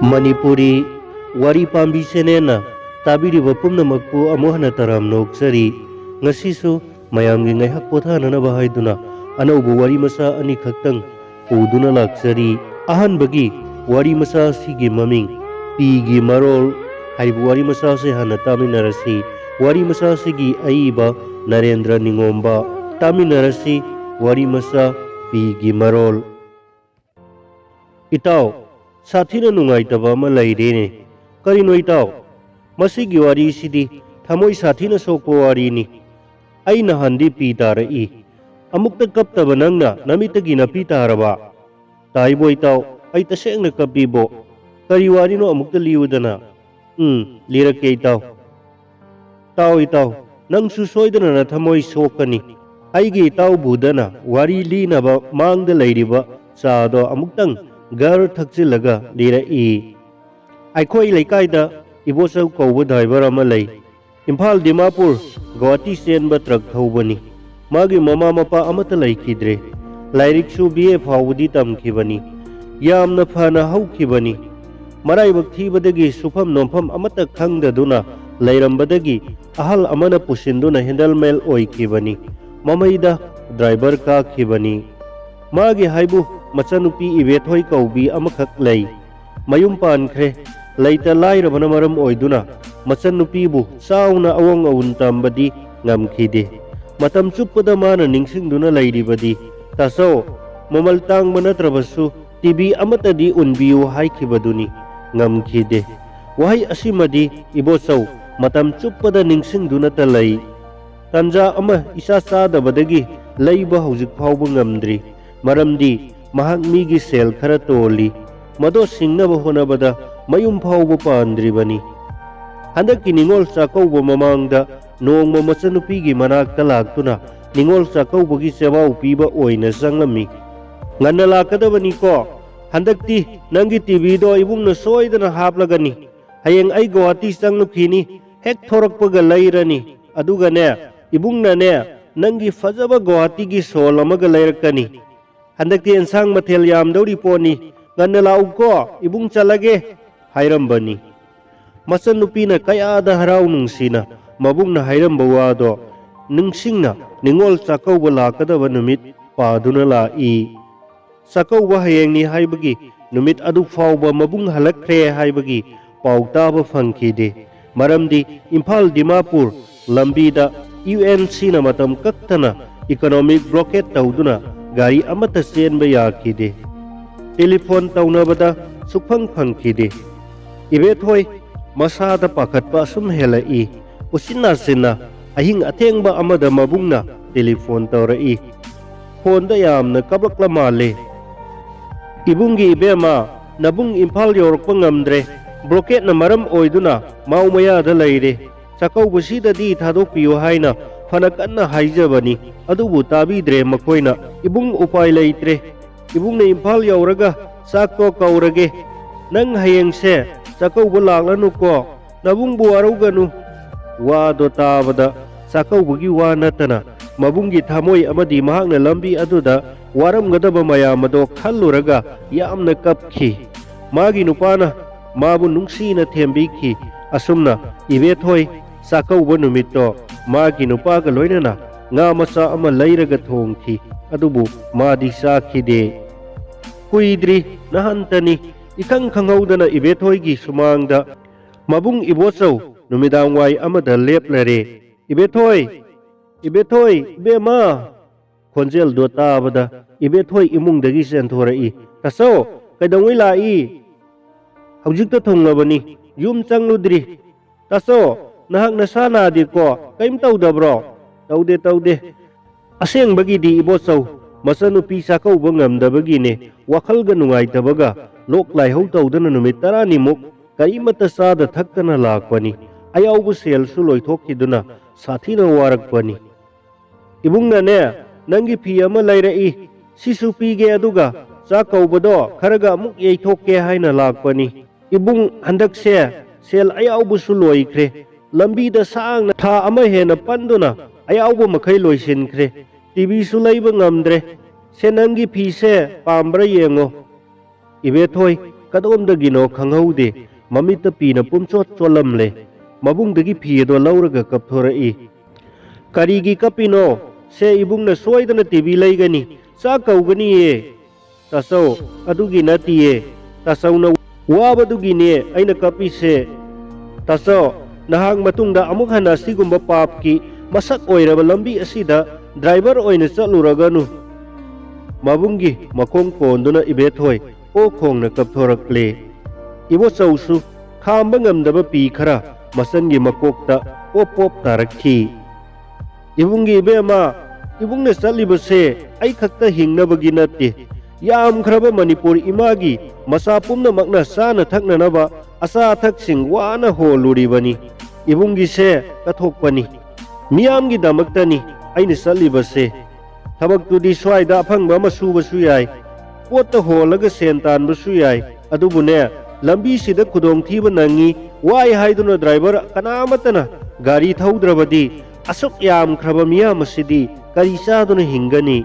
Manipuri wari pambi senena tabiriba pumnamakpu amuh hana taram noksari ngasisu mayamgi ngaihak pothanana bahaiduna anaubu wari masa ani khaktang uduna laksari ahanbagi wari masa sigi maming pigi marol haibu wari masa se hana taminarasi wari masa sigi aiba Narendra Ningomba taminarasi wari masa pigi marol itaw sathina nungaitaba ama lairene karino itaw masigi wari sidi thamoi sathina sokpa warini aina handi pi tarai amukta kaptaba nangna namitagi na pi taraba taibo itaw ai tasengna kapibo kari warino amukta liudana lirake itaw itaw nang susoidana na thamoi sokani aigi itaw budana wari linaba mangda lairiba sado amuktang gar thakchilaga lirai aikhoi leikaida ibosau kauba driver ama lei Imphal Dimapur Guwahati senba truck thaubani magi mama mapa amata leikidre lairiksu BA faudi tamkhibani yamna phana haukhibani maraibak thibadagi sufam nompham amata khangdaduna leirambadagi ahal amana pusinduna handle mail oikhibani mamaida driver ka khibani magi haibu machanupi Ibethoi kaubi amakhak lei mayum pankhre leita lairabana maram oiduna machanupibu chauna awang awun tambadi ngamkhide matam chuppada mana ningsingduna lairibadi taso mamal tang manatrabasu TV amatadi unbiu haikhibaduni ngamkhide wahai asimadi ibosau matam chuppada ningsingduna talai tanja ama isa sadabadagi leiba hojik phauba ngamdri maramdi mahak migi sel khara toli mado singnaba honabada mayum phauba pandribani handaki ningol chakauba mamangda nongma machanupigi manakta laktuna ningol chakaubagi semau piba oina sanglami nganna lakadabani ko handakti nangi TV do ibungna soidana haplagani hayeng ai Guwahati changlukini hek thorakpaga lairani aduga ne ibungna ne nangi fajaba Guwahati gi sol amaga lairakani handakti ensang mathel yamdauri poni nganna lauko ibung chalage hairambani machanupina kayada harau nungsina mabungna hairamba wado ningsingna ningol chakauba lakadaba numit paduna lai chakauba hayengni haibagi numit adu fauba mabung halakhre haibagi pautaba phangkhide maramdi Imphal Dimapur lambida UNC na matam kaktana economic blockade tauduna gari amata senba yakide telephone taunabada sukphang phangkhide Ibethoi masada pakhatpa sum helai usina sina ahing athengba amada mabungna telephone taurai phone da yamna kablakla male ibungi ibema nabung Imphal yorokpa ngamdre blockade na maram oiduna maumaya da leire chakaubusi di thadokpiyo haina phanakanna haijabani adubu tabidre makoina ibung upai leitre ibungna Imphal yauraga sakko kaurage nang hayengse chakauba laklanu ko nabungbu arauganu wado tabada chakaubugi wa natana mabungi thamoi amadi mahakna lambi aduda waramgadaba mayamado khalluraga yamna kapkhi magi nupana mabu nungsina thembikhi asumna Ibethoi chakauba numitto magi nupaga loinana nga macha ama leiraga thongthi adubu madi sakhide kuidri nahantani ikang khanghaudana Ibethoi gi sumangda mabung ibosau numidang wai amada leplare Ibethoi bema khonjel do tabada Ibethoi imungdagi senthorai taso kaidongoi lai haujikta thonglabani yum changludri taso nahak nasana di ko kaim tawdabro tawde asengbagi di ibosau machanupi chakauba ngamdabagine wakhalga nungaidabaga loklai hau tawdana numit 10 nimuk kaimata sada thaktana lakpani ayaubu sel su loithokiduna sathina warakpani ibungna ne nangi phi ama lairai sisu pige aduga chakaubado kharaga amuk yeithokke haina lakpani ibung handakse sel ayaubu su loikhre lambida saangna tha ama hena panduna ayaubu makhai loisinkhre TV su leiba ngamdre senangi phi se pambra yengo Ibethoi कदोमदगिनो खंगहौदे ममित पीना पुमचोट चोलमले मबुंगदगी फीदो लौरगा कपथोरई करीगी कपिनो से इबुंगना सोयदना TV लैगनी चा कौगनी ये तासौ अदुगी नतिये तासौना वाबदुगिने अइना कपी से तासौ नहांग मतुंगदा अमुक हना सिगुंबा पापकी मसक ओइरबा लंबी असिदा ड्राइवर ओइना चलुरगनु मबुंगी मखोंग पोंदुना इबेथोय ओ खोंगना कपथोरकले इबो चौसु खांबा ngamdaba पी खरा मसनगी मकोकता ओ पोप तारखी इबुंगी इबेमा इबुंगने चलिबसे आई खक्ता हिंगनबगी नते याम खरबा मणिपुर इमागी मसा पुम्नमकना साना थकननबा असा अथकसिंग वाना होलुरिबनी इबुंगी से कथोकपनी मियामगी दमक्तनी आइने चलिबसे थबक्तुदी स्वाइदा अफंगबा मसुबसु याय पोत होलगा सेन तानबसु याय अदुबुने लंबी सिदा खुदोंग थीबा नंगी वाय हाइदुना ड्राइवर कनामतना गाड़ी थौद्रबदी असुक याम खरबा मियाम असिदी करी चादुना हिंगनी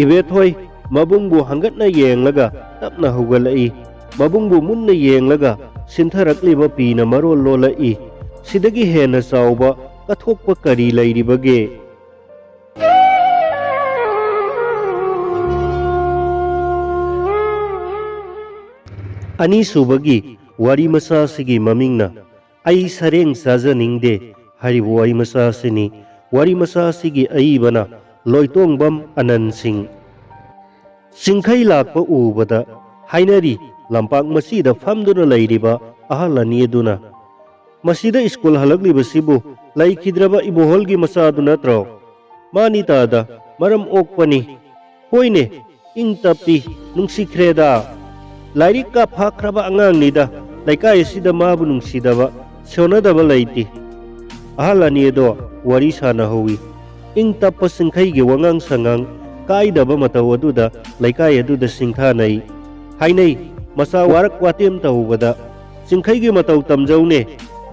इबेथोय मबुंगबु हंगतना येंगलगा तपना हुगलई मबुंगबु मुन्ना येंगलगा सिंथरकलिबा पीना मरोल लोलई सिदगी हेना चावबा कथोकपा करी लैरिबगे अनीसुबगी वारी मसासिगी ममिंगना आई सरेंग साजनिंगदे हारिबो वारी मसासिनी वारी मसासिगी अईबना लोइतोंगबम अनंत सिंह सिंखै लाकपा उबदा हाइनरी लंपाक मसीदा फमदुना लैरिबा अहल अनि अदुना मसीदा स्कूल हलकलिबसिबु लैखिद्रबा इबोहलगी मसादु नत्रो मानी तादा मरम ओकपनी होइने इंग तपी नुंसिख्रेदा लाइरिक का फाख्रबा अंगांगनिदा लैकाय सिदा माबु नुंसिदबा सोनदबा लैति अहल अनि अदो वारी साना होई इंग तप सिंखैगे वंगांग संगांग काइदबा मतौ अदुदा लैकाय अदुदा सिंथानै हाइनै मसा वारक वातेम तौबदा सिंखैगे मतौ तमजौने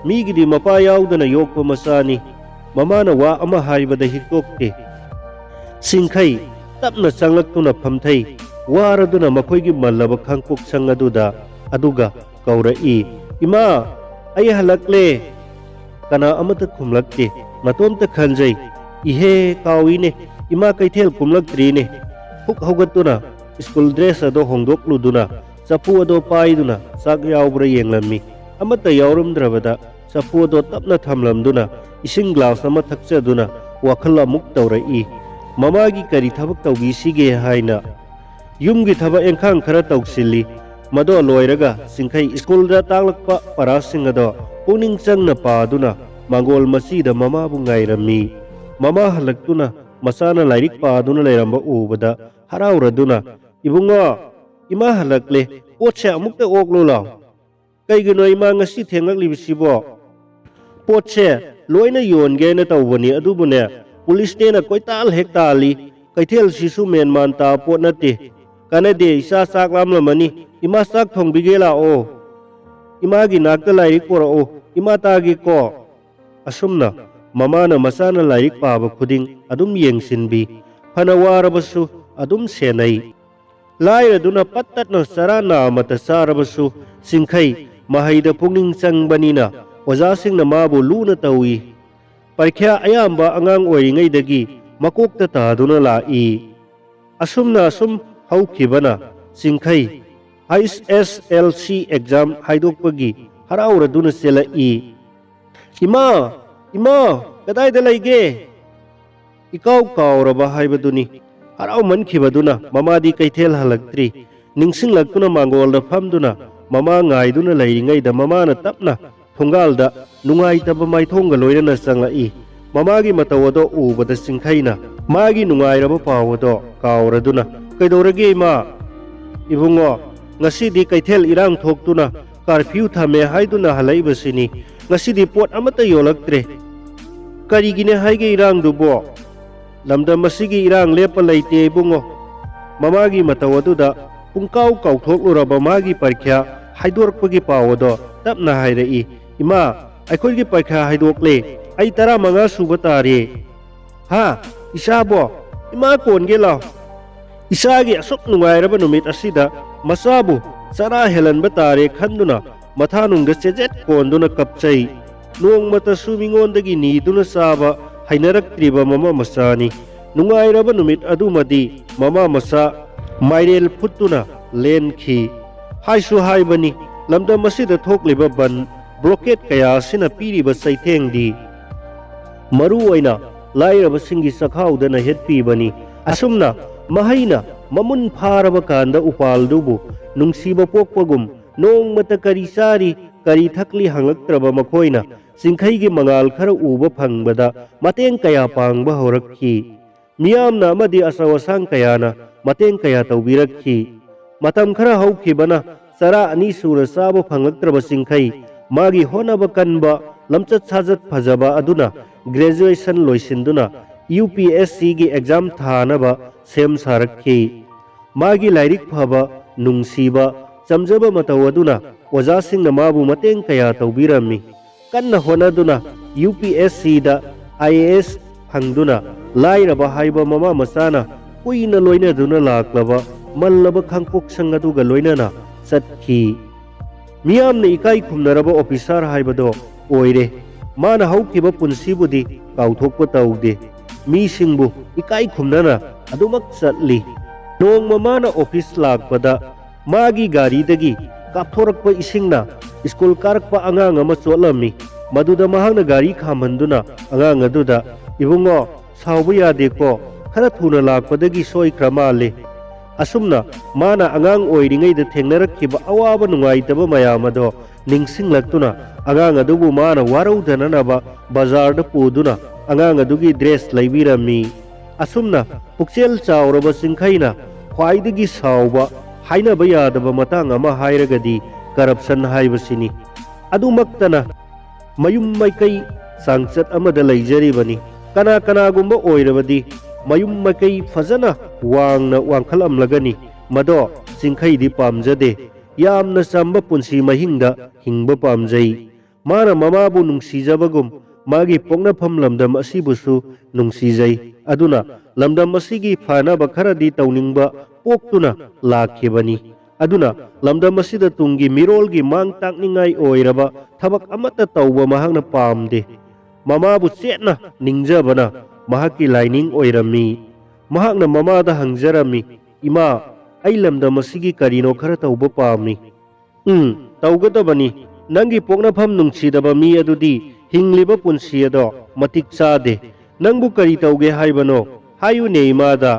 मीगिदी मपा याउदना योकपा मसानी ममाना वा अमा हाइबदा हिक्तोक्ते सिंखै तपना चंगलक्तुना फमथै वारदुना मखोइगी मल्लबा खांगकोक संग अदुदा अदुगा कौरई इमा आई हलकले कना अमत खुमलक्ते मतोमत खंजै इहे काउइने इमा कैथेल कुमलक्त्रीने हुक हौगतुना स्कूल ड्रेस अदो होंदोक्लुदुना चफु अदो पाइदुना चाक याउब्रा येंगलम्मी अमत याउरमद्रबदा चफु अदो तपना थमलमदुना इसिंग ग्लास अमा थक्चदुना वाखल अमुक तौरई ममागी करी थबक तौबीसिगे हाइना युमगी थबक एंखांग खरा तौसिल्ली मदो लोइरगा सिंखै स्कूल तांगलक्पा परासिंग अदो पुनिंग चंगना पादुना मांगोल मसीदा ममाबु गाइरम्मी ममा हलक्तुना मसाना लाइरिक पादुना लेरंबा उबदा हराउरदुना इबुंगो इमा हलकले पोटसे अमुक्ता ओकलो लाव कैगिनो इमा ngasi थेंगलक्लिबिसिबो पोटसे लोइना योनगेना तौबनी अदुबुने पुलिसनेना कोइताल हेक्ताली कैथेल सिसु मेनमान ता पोट नते कानदे इसा चाक लामलमनी इमा चाक थोंबिगे लाओ इमागी नाकता लाइरिक पोराओ इमा तागी को असुमना ममाना मसाना लाइरिक पाबा खुदिंग अदुम येंगसिनबी फना वारबसु अदुम सेनै लाइरदुना पत्तटना सराना मत सारबसु सिंखै महैदा पुंगिंग चंगबनिना ओजासिंगना माबु लूना तौई परीक्षा अयाम्बा अंगांग ओइरिङैदगी मकोकता तादुना लाई असुमना असुम हौखिबना सिंखै SSLC एग्जाम हाइदोकपगी हराउरदुना सेलाई इमा इमा कदाइदा लैगे इकाउ काउरबा हाइबदुनी हराउ मनखिबदुना ममादी कैथेल हलक्त्री निंगसिंगलक्तुना मांगोलदा फमदुना ममा ngaiduna लैरिङैदा ममाना तपना थोंगालदा नुंगाइतबा माइथोंगा लोइना चंगलाई ममागी मतवदो उबदा सिंखैना मागी नुंगाइरबा पावदो काउरदुना कैदौरगे इमा इबुंगो ngasiदी कैथेल इरांग थोक्तुना कर्फ्यू थमे हाइदुना हलैबसिनी ngasiदी पोट अमता योलक्त्रे करिगिने हाइगे इरांग दुबो लमदा मसिगी इरांग लेप लैते इबुंगो ममागी मतवदुदा पुंकाउ काउथोक्लुरबा मागी परीक्षा हाइदोरकपगी पावदो तपना हाइरई इमा अखोइगी परीक्षा हाइदोक्ले आई 15 सुबा तारे हा इसाबो इमा कोनगे लाव इसागी असुक नुंगाइरब नुमित असिदा मसाबु चरा हेलनब तारे खंदुना मथानुंगदा चेजेट कोंदुना कपचै नोंगमतसु मिंगोंदगी नीदुना चाबा हाइनरक्त्रिबा ममा मसानी नुंगाइरब नुमित अदुमदी ममा मसा माइरेल फुत्तुना लेनखी हाइसु हाइबनी लमदम असिदा थोकलिबा बन ब्लॉकेट कया सिना पीरिबा सैथेंगदी मरु ओइना लाइरबसिंगी सखाउदना हेटपीबनी असुमना महैना ममुन फारब कांदा उपालदुबु नुंसीबा पोकपगुम नोंगमता करी सारी करी थकली हंगक्त्रबा मखोइना सिंखैगी मंगाल खर उबा फंगबदा मतेंग कया पांगबा होरक्खी मियामना अमदि असवसांग कयाना मतेंग कया तौबिरक्खी मतम खरा हौखिबना चरा अनि सुरा चाबा फंगक्त्रबा सिंखै मागी होनबा कनबा लमचत साजत फजबा अदुना ग्रेजुएशन लोइसिंदुना UPSC की एग्जाम थानबा सेम सारक्खी मागी लाइरिक फबा नुंसीबा चमजबा मतौ अदुना ओजासिंगना माबु मतेंग कया तौबिरम्मी कन्ना होनदुना UPSC दा IAS फंगदुना लाइरबा हाइबा ममा मचाना कुइना लोइनदुना लाक्लबा मल्लबा खंगपोक संगदुगा लोइनना चटखी मियामना इकाई खुमनरबा ऑफिसर हाइबदो ओइरे माना हौखिबा पुंसीबुदी काउथोकपा तौदे मीसिंगबु इकाई खुमनना अदुमक चटली नोंगमा माना ऑफिस लाकपदा मागी गारीदगी कापथोरकपा इसिंगना स्कूल कारकपा अंगांग अमा चोलमी मदुदा महांगना गारी खामहंदुना अंगांग अदुदा इबुंगो सावबा यादेको खरा थुना लाकपदगी सोइख्रा माले असुमना माना अंगांग ओइरिङैदा थेंगनरक्खिबा अवाबा नुंगाइतबा मयाम अदो निंगसिंगलक्तुना अंगांग अदुबु माना वारौदननबा बाजारदा पुदुना अंगांग अदुगी ड्रेस लैबिरम्मी असुमना पुक्सेल चावरबा सिंखैना ख्वाइदगी सावबा हाइनबा यादबा मतांग अमा हाइरगदी करप्शन हाइबसिनी अदुमक्तना मयुम मैकै सांसद अमदा लैजरिबनी कना कनागुम्बा ओइरबदी मयुम मैकै फजना वांगना वांखलमलगनी मदो सिंखैदी पामजदे यामना चंबा पुंसी महिंगदा हिंगबा पामजै माना ममाबु नुंसीजबगुम मागी पोंगनाफम लमदम असिबुसु नुंसीजै अदुना लमदम असिगी फानबा खरदी तौनिंगबा पोक्तुना लाखिबनी अदुना लमदम असिदा तुंगी मिरोलगी मांग ताकनिंगाई ओइरबा थबक अमता तौबा महांगना पामदे ममाबु चेतना निंगजबना महाकी लाइनिंग ओइरमी महांगना ममादा हंगजरमी इमा आई लमदम असिगी करिनो खरा तौबा पामी तौगदबनी नंगी पोंगनाफम नुंसीदबा मी अदुदी हिंगलिबा पुंसी अदो मतिक चादे नंगबु करी तौगे हाइबनो हायुने इमादा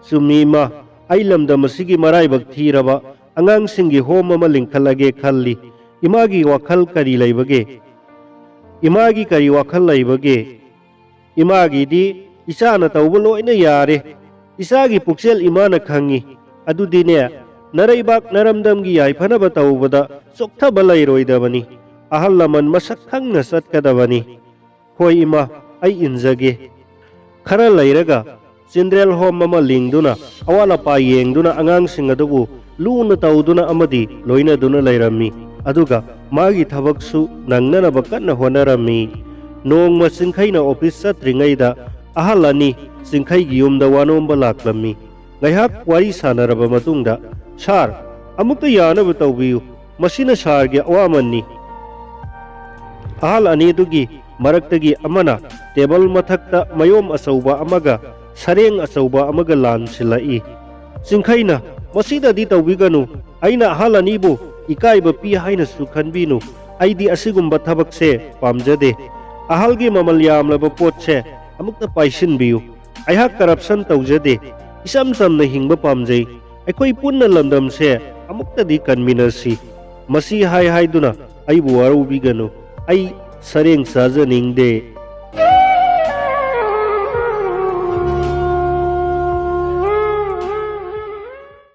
सुमीमा आई लमदम असिगी मराइबक थीरबा अंगांगसिंगी होम अमा लिंखलगे खल्ली इमागी वाखल करी लैबगे इमागी करी वाखल लैबगे इमागीदी इसाना तौबा लोइना यारे इसागी पुक्सेल इमाना खंगी अदुदीने नरैबाक नरमदमगी याइफनबा तौबदा सोक्थबा लैरोइदबनी अहल लमन मसक खंगना चटकदबनी होय इमा आई इनजगे खरा लैरगा चिल्ड्रेन होम अमा लिंगदुना अवाला पा येंगदुना अंगांगसिंग अदुबु लूना तौदुना अमदी लोइनदुना लैरम्मी अदुगा मागी थबकसु नंगनबा कन्ना होनरम्मी नोंगमा सिंखैना ऑफिस चत्रिङैदा अहल अनि सिंखैगी युमदा वानोंबा लाक्लम्मी ngayhak wari sanaraba matungda sar amukta yanaba tawbiyu masina sargi awamanni ahal anidugi maraktagi amana table mathakta mayom asauba amaga sareng asauba amaga lansilai singkhaina masida di tawbiganu aina ahal anibu ikaiba pi haina sukhanbinu aidi asigumba thabakse pamjade ahalgi mamal yamlaba potse amukta paisinbiyu aihak corruption tawjade इसम समना हिंगबा पामजै अखोई पुन्ना लमदम से अमुक्तदी कन्वीनरसी मसी हाय हाय दुना आई बुवारू बिगनु आई सरेंग साजनिंग दे